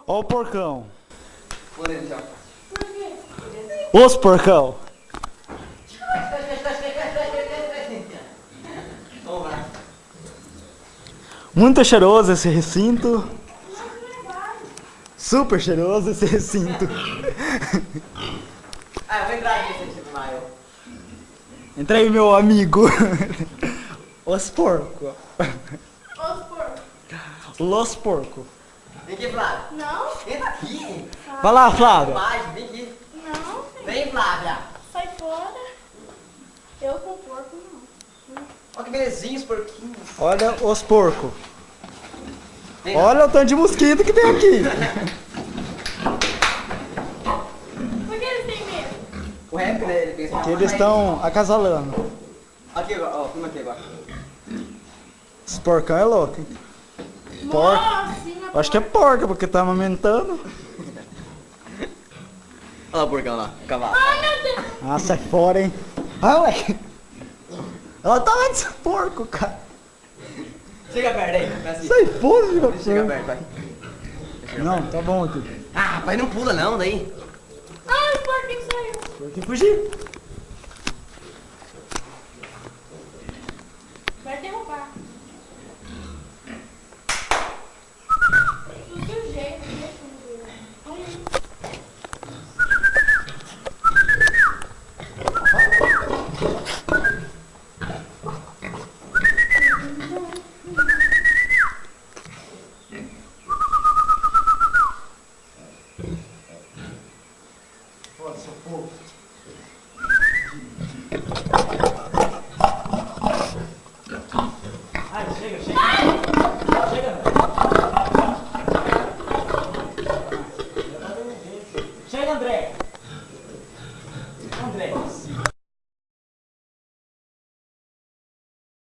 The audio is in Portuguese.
Ó o porcão. Moreno já. Por quê? Os porcão. Vamos lá. Muito cheiroso esse recinto. Super cheiroso esse recinto. Ah, eu vou entrar aqui nesse tipo maior. Entra aí, meu amigo. Os porcos. Os porcos. Los porcos. Vem aqui, Flávia. Não? Entra aqui. Vai lá, Flávia. Mais, vem aqui. Não, filho. Vem, Flávia. Sai fora. Eu com porco não. Olha que belezinha os porquinhos. Olha os porcos. Vem, Olha o tanto de mosquito que tem aqui. Por que eles têm medo? o rap, né? Ele pensa Que eles estão acasalando. Aqui agora, ó, filma aqui agora. Esse porcão é louco, hein? Porco. Nossa, sim, Eu acho que é porca, porque tá amamentando. Olha lá o porcão lá, o cavalo. Ai, meu Deus. Ah, sai fora, hein? Ah, moleque. Ela tá lá desse porco, cara. Chega perto aí, vai assim. Sai fora, meu Chega porco. perto, vai. Não, tá bom aqui. Ah, pai, não pula não, daí. Ai, o porquinho saiu. Porquinho fugiu. Vai derrubar. Do seu jeito, deixa eu ver. Olha aí. Pode, seu porco. Ai, chega, chega. Chega, Chega, André. André.